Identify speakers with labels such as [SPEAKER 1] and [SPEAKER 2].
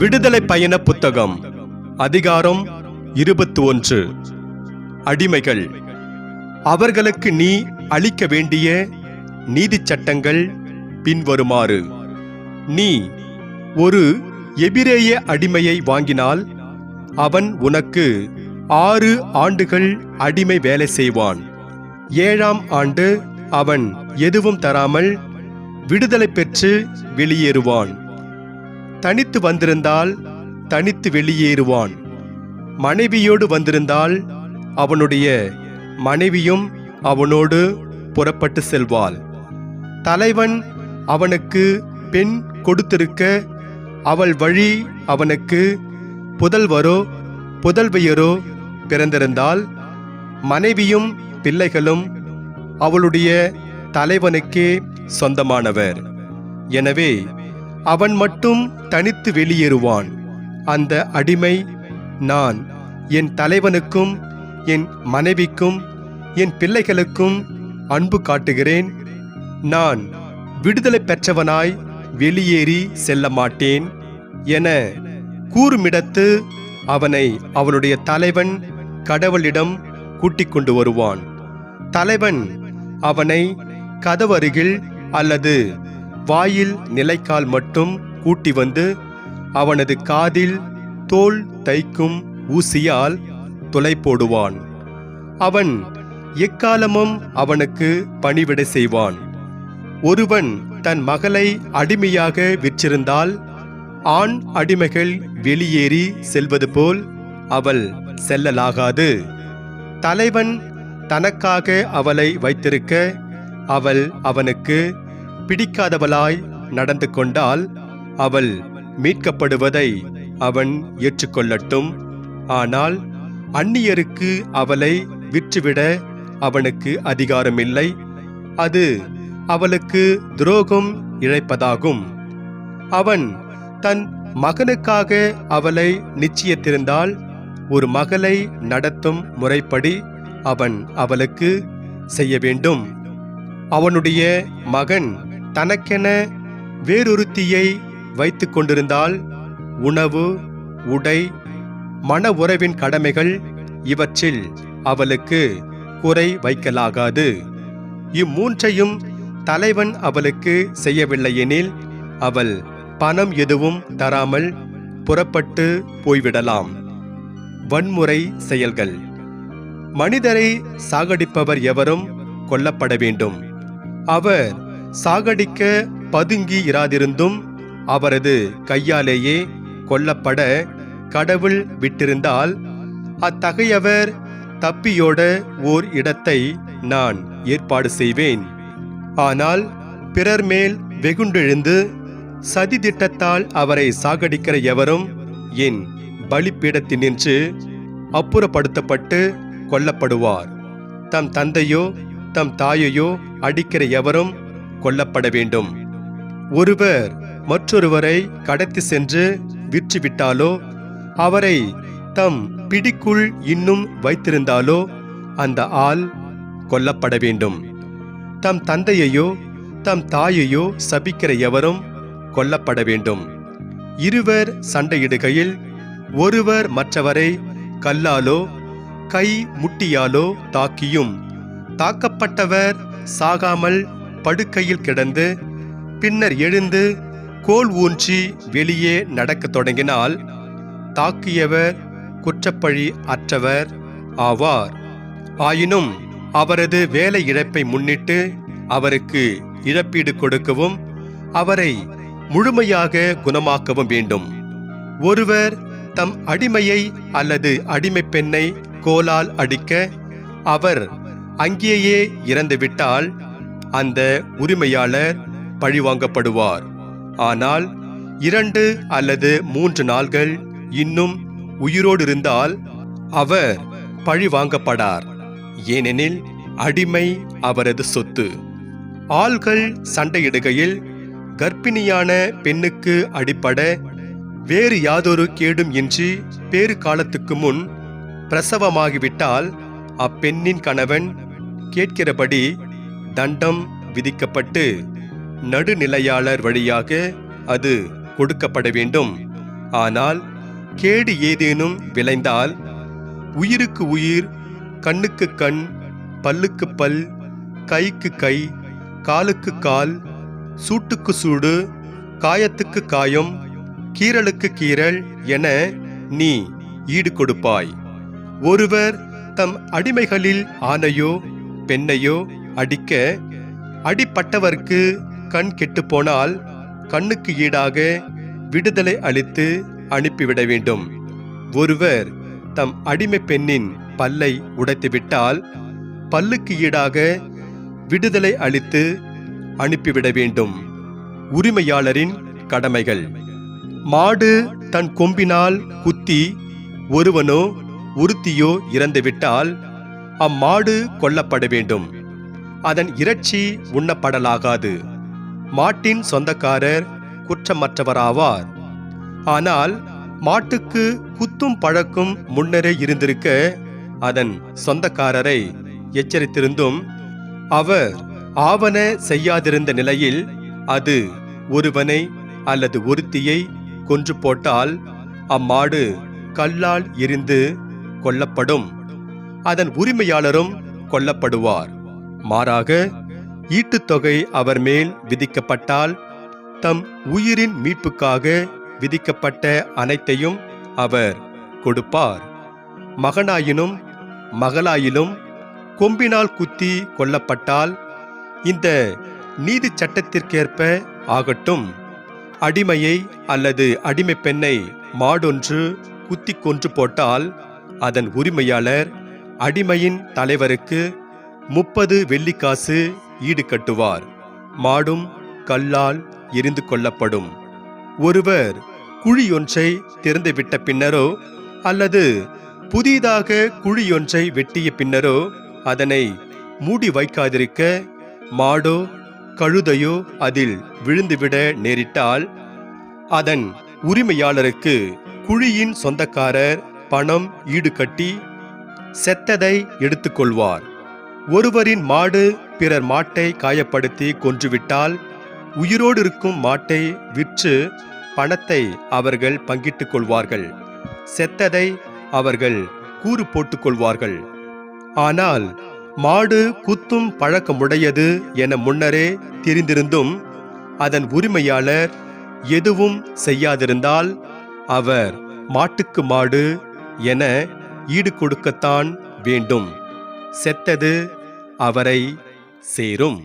[SPEAKER 1] விடுதலை பயண புத்தகம் அதிகாரம் 21. அடிமைகள். அவர்களுக்கு நீ அளிக்க வேண்டிய நீதி சட்டங்கள் பின்வருமாறு. நீ ஒரு எபிரேய அடிமையை வாங்கினால் அவன் உனக்கு 6 ஆண்டுகள் அடிமை வேலை செய்வான். 7ஆம் ஆண்டு அவன் எதுவும் தராமல் விடுதலை பெற்று வெளியேறுவான். தனித்து வந்திருந்தால் தனித்து வெளியேறுவான். மனைவியோடு வந்திருந்தால் அவனுடைய மனைவியும் அவனோடு புறப்பட்டு செல்வாள். தலைவன் அவனுக்கு பெண் கொடுத்திருக்க அவள் வழி அவனுக்கு புதல்வரோ புதல்வியரோ பிறந்திருந்தால் மனைவியும் பிள்ளைகளும் அவளுடைய தலைவனுக்கே சொந்தமானவர். எனவே அவன் மட்டும் தனித்து வெளியேறுவான். அந்த அடிமை, நான் என் தலைவனுக்கும் என் மனைவிக்கும் என் பிள்ளைகளுக்கும் அன்பு காட்டுகிறேன், நான் விடுதலை பெற்றவனாய் வெளியேறி செல்ல மாட்டேன் என கூறுமிடத்து அவனை அவனுடைய தலைவன் கடவுளிடம் கூட்டிக் கொண்டு வருவான். தலைவன் அவனை கதவருகில் அல்லது வாயில் நிலைக்கால் மட்டும் கூட்டி வந்து அவனது காதில் தோல் தைக்கும் ஊசியால் துளை போடுவான். அவன் எக்காலமும் அவனுக்கு பணிவிடை செய்வான். ஒருவன் தன் மகளை அடிமையாக விற்றிருந்தால் ஆண் அடிமைகள் வெளியேறி செல்வது போல் அவள் செல்லலாகாது. தலைவன் தனக்காக அவளை வைத்திருக்க அவள் அவனுக்கு பிடிக்காதவளாய் நடந்து கொண்டால் அவள் மீட்கப்படுவதை அவன் ஏற்றுக்கொள்ளட்டும். ஆனால் அந்நியருக்கு அவளை விற்றுவிட அவனுக்கு அதிகாரமில்லை. அது அவளுக்கு துரோகம் இழைப்பதாகும். அவன் தன் மகனுக்காக அவளை நிச்சயித்திருந்தால் ஒரு மகளை நடத்தும் முறைப்படி அவன் அவளுக்கு செய்ய வேண்டும். அவனுடைய மகன் தனக்கென வேறொருத்தியை வைத்து கொண்டிருந்தால் உணவு, உடை, மன உறவின் கடமைகள் இவற்றில் அவளுக்கு குறை வைக்கலாகாது. இம்மூன்றையும் தலைவன் அவளுக்கு செய்யவில்லையெனில் அவள் பணம் எதுவும் தராமல் புறப்பட்டு போய்விடலாம். வன்முறை செயல்கள். மனிதரை சாகடிப்பவர் எவரும் கொல்லப்பட வேண்டும். அவர் சாகடிக்க பதுங்கி இராதிருந்தும் அவரது கையாலேயே கொல்லப்பட கடவுள் விட்டிருந்தால் அத்தகையவர் தப்பியோட ஓர் இடத்தை நான் ஏற்பாடு செய்வேன். ஆனால் பிறர் மேல் வெகுண்டெழுந்து சதி திட்டத்தால் அவரை சாகடிக்கிற எவரும் என் பலிப்பீடத்தினின்று அப்புறப்படுத்தப்பட்டு கொல்லப்படுவார். தம் தந்தையோ தம் தாயையோ அடிக்கிற எவரும் கொல்லப்பட வேண்டும். ஒருவர் மற்றொருவரை கடத்தி சென்று விற்றுவிட்டாலோ அவரை தம் பிடிக்குள் இன்னும் வைத்திருந்தாலோ அந்த ஆள் கொல்லப்பட வேண்டும். தம் தந்தையையோ தம் தாயையோ சபிக்கிற எவரும் கொல்லப்பட வேண்டும். இருவர் சண்டையிடுகையில் ஒருவர் மற்றவரை கல்லாலோ கை முட்டியாலோ தாக்கியும் தாக்கப்பட்டவர் சாகாமல் படுக்கையில் கிடந்து பின்னர் எழுந்து கோல் ஊன்றி வெளியே நடக்கத் தொடங்கினால் தாக்கியவர் குற்றப்பழி அற்றவர் ஆவார். ஆயினும் அவரது வேலை இழப்பை முன்னிட்டு அவருக்கு இழப்பீடு கொடுக்கவும் அவரை முழுமையாக குணமாக்கவும் வேண்டும். ஒருவர் தம் அடிமையை அல்லது அடிமை பெண்ணை கோலால் அடிக்க அவர் அங்கேயே இறந்துவிட்டால் அந்த உரிமையாளர் பழிவாங்கப்படுவார். ஆனால் 2 அல்லது 3 நாள்கள் இன்னும் உயிரோடு இருந்தால் அவர் பழிவாங்கப்படார். ஏனெனில் அடிமை அவரது சொத்து. ஆள்கள் சண்டையிடுகையில் கர்ப்பிணியான பெண்ணுக்கு அடிபட வேறு யாதொரு கேடும் இன்றி பேறு காலத்துக்கு முன் பிரசவமாகிவிட்டால் அப்பெண்ணின் கணவன் கேட்கிறபடி தண்டம் விதிக்கப்பட்டு நடுநிலையாளர் வழியாக அது கொடுக்கப்பட வேண்டும். ஆனால் கேடு ஏதேனும் விளைந்தால் உயிருக்கு உயிர், கண்ணுக்கு கண், பல்லுக்கு பல், கைக்கு கை, காலுக்கு கால், சூட்டுக்கு சூடு, காயத்துக்கு காயம், கீறலுக்கு கீறல் என நீ ஈடு கொடுப்பாய். ஒருவர் தம் அடிமைகளில் ஆணையோ பெண்ணையோ அடிக்க, அடிப்பட்டவர்க்கு கண் கெட்டுப்போனால் கண்ணுக்கு ஈடாக விடுதலை அளித்து அனுப்பிவிட வேண்டும். ஒருவர் தம் அடிமை பெண்ணின் பல்லை உடைத்துவிட்டால் பல்லுக்கு ஈடாக விடுதலை அளித்து அனுப்பிவிட வேண்டும். உரிமையாளரின் கடமைகள். மாடு தன் கொம்பினால் குத்தி ஒருவனோ ஒருத்தியோ இறந்துவிட்டால் அம்மாடு கொல்லப்பட வேண்டும். அதன் இறைச்சி உண்ணப்படலாகாது. மாட்டின் சொந்தக்காரர் குற்றமற்றவராவார். ஆனால் மாட்டுக்கு குத்தும் பழக்கம் முன்னரே இருந்திருக்க அதன் சொந்தக்காரரை எச்சரித்திருந்தும் அவர் ஆவன செய்யாதிருந்த நிலையில் அது ஒருவனை அல்லது ஒருத்தியை கொன்று போட்டால் அம்மாடு கல்லால் எறிந்து கொல்லப்படும். அதன் உரிமையாளரும் கொல்லப்படுவார். மாறாக ஈட்டுத்தொகை அவர் மேல் விதிக்கப்பட்டால் தம் உயிரின் மீட்புக்காக விதிக்கப்பட்ட அனைத்தையும் அவர் கொடுப்பார். மகனாயினும் மகளாயிலும் கொம்பினால் குத்தி கொல்லப்பட்டால் இந்த நீதி சட்டத்திற்கேற்ப ஆகட்டும். அடிமையை அல்லது அடிமை பெண்ணை மாடொன்று குத்தி கொன்று போட்டால் அதன் உரிமையாளர் அடிமையின் தலைவருக்கு 30 வெள்ளிக்காசு ஈடு கட்டுவார். மாடும் கல்லால் எரிந்து கொள்ளப்படும். ஒருவர் குழியொன்றை திறந்துவிட்ட பின்னரோ அல்லது புதிதாக குழியொன்றை வெட்டிய பின்னரோ அதனை மூடி வைக்காதிருக்க மாடோ கழுதையோ அதில் விழுந்துவிட நேரிட்டால் அதன் உரிமையாளருக்கு குழியின் சொந்தக்காரர் பணம் ஈடுகட்டி செத்ததை எடுத்துக்கொள்வார். ஒருவரின் மாடு பிறர் மாட்டை காயப்படுத்தி கொன்றுவிட்டால் உயிரோடு இருக்கும் மாட்டை விற்று பணத்தை அவர்கள் பங்கிட்டுக் கொள்வார்கள். செத்ததை அவர்கள் கூறு போட்டுக் கொள்வார்கள். ஆனால் மாடு குத்தும் பழக்கமுடையது என முன்னரே தெரிந்திருந்தும் அதன் உரிமையாளர் எதுவும் செய்யாதிருந்தால் அவர் மாட்டுக்கு மாடு என ஈடு கொடுக்கத்தான் வேண்டும். செத்தது அவரை சேரும்.